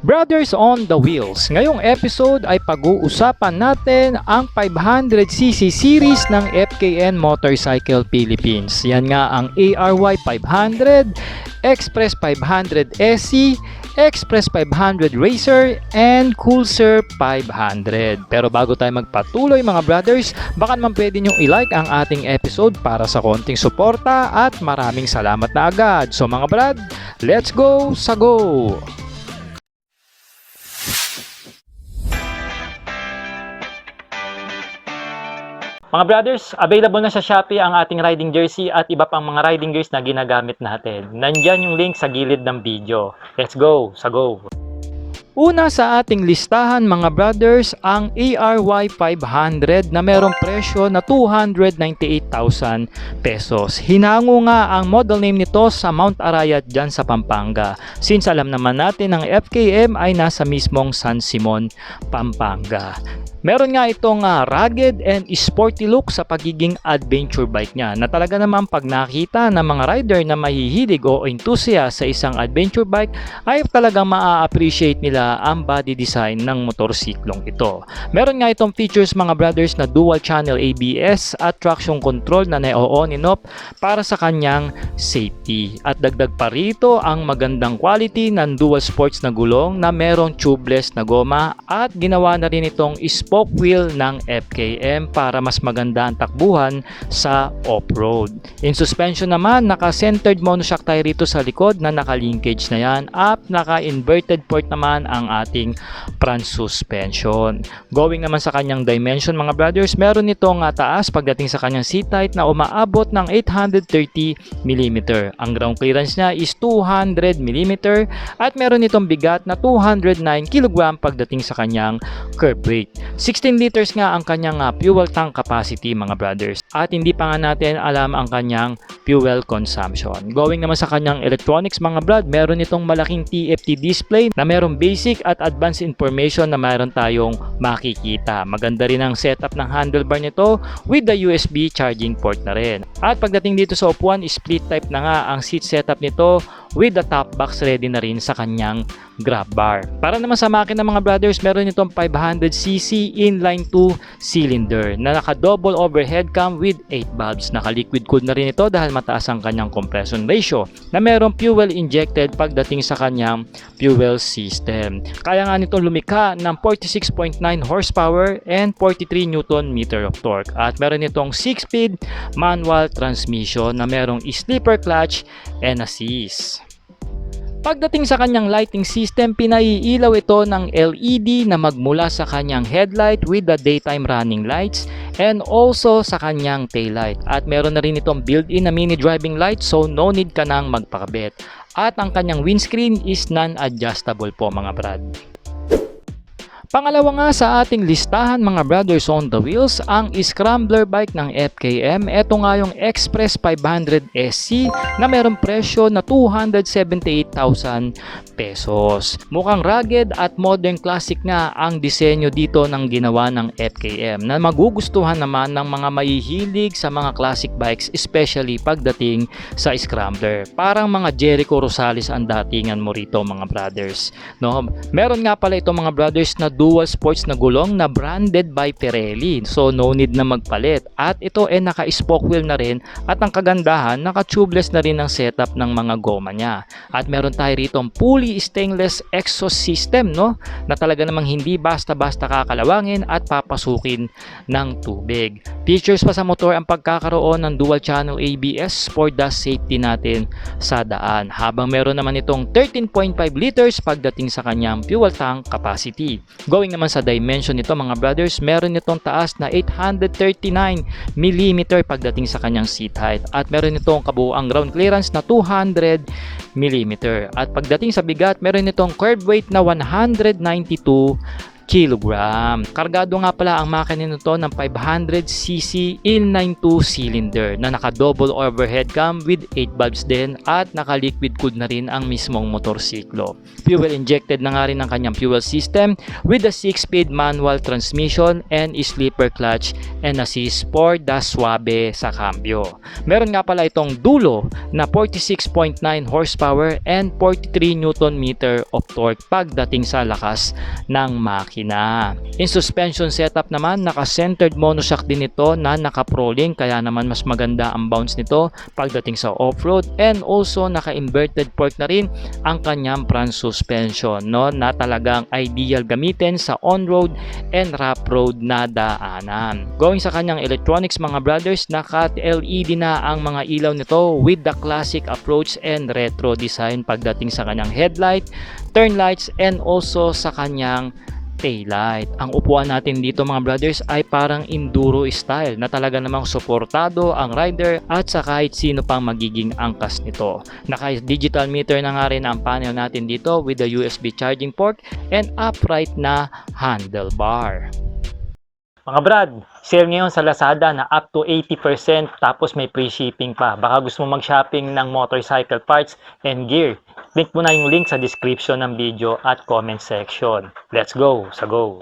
Brothers on the Wheels. Ngayong episode ay pag-uusapan natin ang 500cc series ng FKN Motorcycle Philippines. Yan nga ang ARY 500, Express 500 SC, Express 500 Racer, and Coolser 500. Pero bago tayo magpatuloy mga brothers, baka naman pwede nyo i-like ang ating episode para sa konting suporta at maraming salamat na agad. So mga brad, let's go sa go! Mga brothers, available na sa Shopee ang ating riding jersey at iba pang mga riding gears na ginagamit natin. Nandyan yung link sa gilid ng video. Let's go! Sa go! Una sa ating listahan mga brothers, ang ARY 500 na merong presyo na 298,000 pesos. Hinango nga ang model name nito sa Mount Arayat dyan sa Pampanga. Since alam naman natin ang FKM ay nasa mismong San Simon, Pampanga. Meron nga itong rugged and sporty look sa pagiging adventure bike niya na talaga naman pag nakita ng mga rider na mahihilig o enthusiast sa isang adventure bike ay talagang maa-appreciate nila ang body design ng motorsiklong ito. Meron nga itong features mga brothers na dual channel ABS at traction control na na-on and off para sa kanyang safety. At dagdag pa rito ang magandang quality ng dual sports na gulong na merong tubeless na goma at ginawa na rin itong spoke wheel ng FKM para mas maganda ang takbuhan sa off-road. In suspension naman, naka-centered monoshock tayo rito sa likod na naka-linkage na yan at naka-inverted port naman ang ating front suspension. Going naman sa kanyang dimension mga brothers, meron itong taas pagdating sa kanyang seat height na umaabot ng 830mm. Ang ground clearance niya is 200mm at meron itong bigat na 209kg pagdating sa kanyang curb weight. 16 liters nga ang kanyang fuel tank capacity mga brothers at hindi pa nga natin alam ang kanyang fuel consumption. Going naman sa kanyang electronics mga brad, meron itong malaking TFT display na merong basic at advanced information na meron tayong makikita. Maganda rin ang setup ng handlebar nito with the USB charging port na rin. At pagdating dito sa upuan, split type na nga ang seat setup nito with the top box ready na rin sa kanyang grab bar. Para naman sa makina mga brothers, meron itong 500cc inline 2 cylinder na naka-double overhead cam with 8 valves. Naka-liquid cooled na rin ito dahil mataas ang kanyang compression ratio na merong fuel injected pagdating sa kanyang fuel system. Kaya nga nito lumikha ng 46.9 horsepower and 43 Nm of torque. At meron itong 6-speed manual transmission na merong slipper clutch and assist. Pagdating sa kanyang lighting system, pinaiilaw ito ng LED na magmula sa kanyang headlight with the daytime running lights and also sa kanyang taillight. At meron na rin itong built-in na mini driving light so no need ka nang magpakabit. At ang kanyang windscreen is non-adjustable po mga brad. Pangalawa nga sa ating listahan mga brothers on the wheels, ang scrambler bike ng FKM. Ito nga yung Express 500 SC na merong presyo na 278,000 pesos. Mukhang rugged at modern classic nga ang disenyo dito ng ginawa ng FKM na magugustuhan naman ng mga mahihilig sa mga classic bikes, especially pagdating sa scrambler. Parang mga Jericho Rosales ang datingan mo rito mga brothers. No? Meron nga pala ito mga brothers na dual sports na gulong na branded by Pirelli. So no need na magpalit. At ito ay naka-spoke wheel na rin at ang kagandahan, naka-tubeless na rin ang setup ng mga goma niya. At meron tayo rito fully stainless exhaust system no na talaga namang hindi basta-basta kakalawangin at papasukin ng tubig. Features pa sa motor ang pagkakaroon ng dual channel ABS for the safety natin sa daan. Habang meron naman itong 13.5 liters pagdating sa kanyang fuel tank capacity. Going naman sa dimension nito mga brothers, meron itong taas na 839mm pagdating sa kanyang seat height at meron itong kabuuang ground clearance na 200mm at pagdating sa bigat, meron itong curb weight na 192 kilogram. Kargado nga pala ang makina nito ng 500cc inline 2 cylinder na naka-double overhead cam with 8 valves din at naka-liquid cooled na rin ang mismong motorsiklo. Fuel injected na nga rin ang kanyang fuel system with a 6-speed manual transmission and sleeper clutch and assist for the suabe sa cambio. Meron nga pala itong dulo na 46.9 horsepower and 43 Newton meter of torque pagdating sa lakas ng makina. In suspension setup naman, naka-centered monoshock din ito na naka-prolink kaya naman mas maganda ang bounce nito pagdating sa off-road, and also naka-inverted fork na rin ang kanyang front suspension, no, na talagang ideal gamitin sa on-road and rough road na daanan. Going sa kanyang electronics mga brothers, naka-LED na ang mga ilaw nito with the classic approach and retro design pagdating sa kanyang headlight, turn lights, and also sa kanyang taillight. Ang upuan natin dito mga brothers ay parang enduro style na talaga namang suportado ang rider at sa kahit sino pang magiging angkas nito. Naka-digital meter na nga rin ang panel natin dito with the USB charging port and upright na handlebar. Mga brad, sale ngayon sa Lazada na up to 80% tapos may free shipping pa. Baka gusto mo mag-shopping ng motorcycle parts and gear. Link mo na yung link sa description ng video at comment section. Let's go sa go!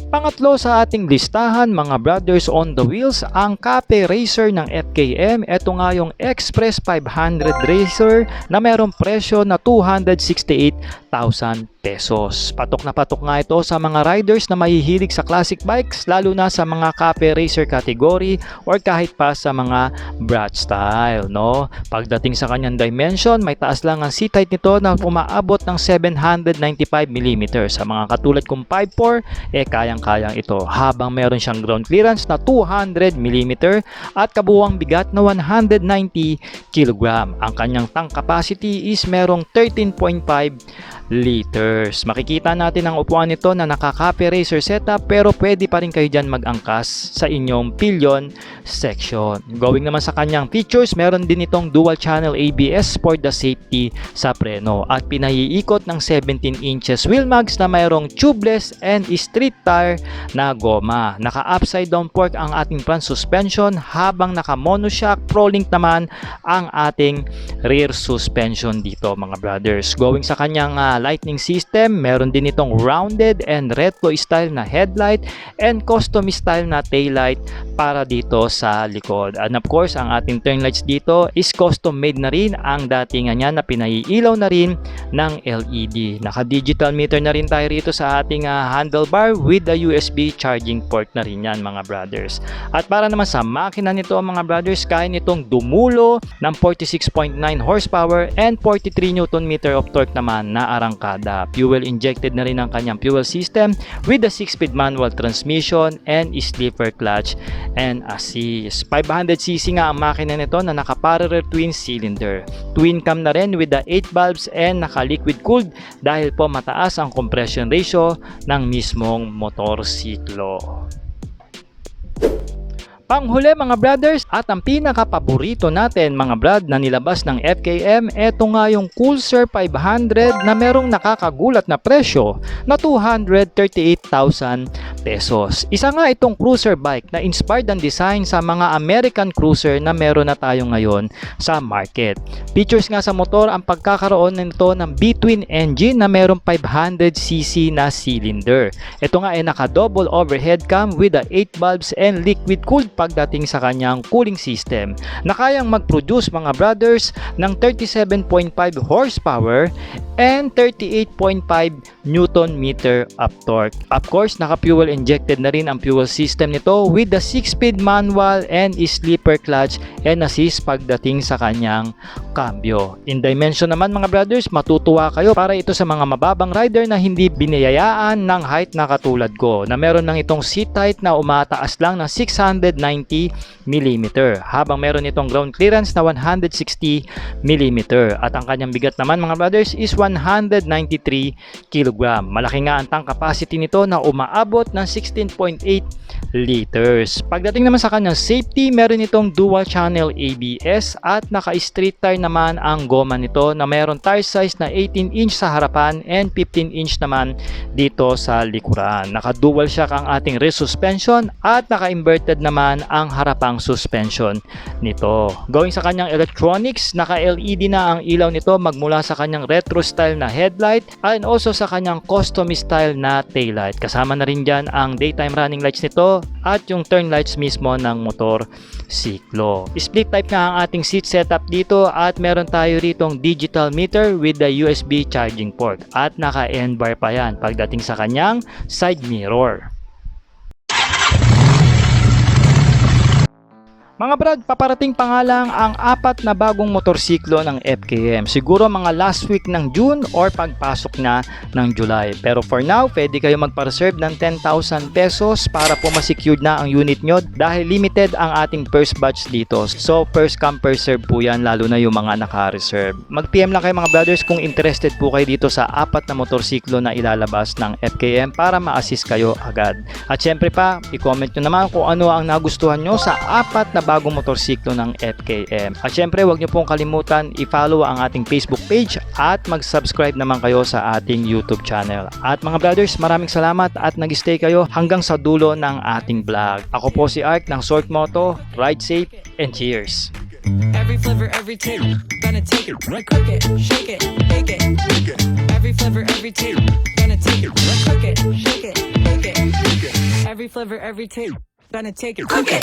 Pangatlo sa ating listahan mga brothers on the wheels, ang Cafe Racer ng FKM. Ito nga yung Express 500 Racer na merong presyo na 268,000 pesos. Patok na patok nga ito sa mga riders na mahihilig sa classic bikes, lalo na sa mga Cafe Racer category or kahit pa sa mga brat style, no? Pagdating sa kanyang dimension, may taas lang ang seat height nito na umaabot ng 795mm. Sa mga katulad kong 5'4", kayang-kayang ito, habang meron siyang ground clearance na 200mm at kabuuang bigat na 190 kg. Ang kanyang tank capacity is merong 13.5 liters. Makikita natin ang upuan nito na naka-Cafe Racer setup, pero pwede pa rin kayo dyan mag-angkas sa inyong pillion section. Going naman sa kanyang features, meron din itong dual channel ABS for the safety sa preno at pinaiikot ng 17 inches wheel mags na mayroong tubeless and street tire na goma. Naka-upside down fork ang ating front suspension, habang naka-monoshock ProLink naman ang ating rear suspension dito mga brothers. Going sa kanyang lightning system, meron din itong rounded and retro style na headlight and custom style na taillight para dito sa likod. And of course, ang ating turn lights dito is custom made na rin ang datingan niya na pinaiilaw na rin ng LED. Naka-digital meter na rin tayo rito sa ating handlebar with the USB charging port na rin yan mga brothers. At para naman sa makina nito mga brothers, kaya nitong dumulo ng 46.9 horsepower and 43 Newton meter of torque naman na arangkada. Fuel injected na rin ang kanyang fuel system with the 6-speed manual transmission and sleeper clutch and assist. 500cc nga ang makina nito na naka-parallel twin cylinder. Twin cam na rin with the 8 valves and naka-liquid cooled dahil po mataas ang compression ratio ng mismong motorsiklo. Panghuli mga brothers, at ang pinaka-paborito natin mga brad na nilabas ng FKM, eto nga yung Pulsar 500 na merong nakakagulat na presyo na 238,000 pesos. Isa nga itong cruiser bike na inspired ang design sa mga American cruiser na meron na tayo ngayon sa market. Features nga sa motor ang pagkakaroon nito ng B-twin engine na merong 500cc na cylinder. Ito nga ay naka-double overhead cam with the 8 valves and liquid cooled pagdating sa kanyang cooling system na kayang mag-produce mga brothers ng 37.5 horsepower and 38.5 Newton meter of torque. Of course, naka-fuel injected na rin ang fuel system nito with the 6-speed manual and sleeper clutch and assist pagdating sa kanyang cambio. In dimension naman mga brothers, matutuwa kayo para ito sa mga mababang rider na hindi biniyayaan ng height na katulad ko, na meron ng itong seat height na umataas lang ng 690mm habang meron itong ground clearance na 160mm at ang kanyang bigat naman mga brothers is 193 kg. Malaki nga ang tank capacity nito na umaabot ng 16.8 liters. Pagdating naman sa kanyang safety, meron itong dual channel ABS at naka-street tire naman ang goma nito na meron tire size na 18 inch sa harapan and 15 inch naman dito sa likuran. Naka-dual shock ang ating rear suspension at naka-inverted naman ang harapang suspension nito. Going sa kanyang electronics, naka-LED na ang ilaw nito magmula sa kanyang retro style na headlight and also sa kanyang custom style na taillight. Kasama na rin dyan ang daytime running lights nito at yung turn lights mismo ng motor siklo. Split type nga ang ating seat setup dito at meron tayo ritong digital meter with the USB charging port at naka end bar pa yan pagdating sa kanyang side mirror. Mga brad, paparating pa nga lang ang 4 na bagong motorsiklo ng FKM. Siguro mga last week ng June or pagpasok na ng July. Pero for now, pwede kayo magpa-reserve ng 10,000 pesos para po ma-secured na ang unit nyo dahil limited ang ating first batch dito. So first come first serve po yan, lalo na yung mga naka-reserve. Mag-PM lang kayo mga brothers kung interested po kayo dito sa 4 na motorsiklo na ilalabas ng FKM para ma-assist kayo agad. At syempre pa, i-comment nyo naman kung ano ang nagustuhan nyo sa 4 na bagong motorsiklo ng FKM. At syempre, huwag nyo pong kalimutan i-follow ang ating Facebook page at mag-subscribe naman kayo sa ating YouTube channel. At mga brothers, maraming salamat at nag-stay kayo hanggang sa dulo ng ating vlog. Ako po si Ark ng Short Moto. Ride safe and cheers! Every flavor, every taste, gonna take it, right, cook it, shake it, bake it. Every flavor, every taste, gonna take it, right, cook it, shake it, bake it. Every flavor, every taste, gonna take it, cook it.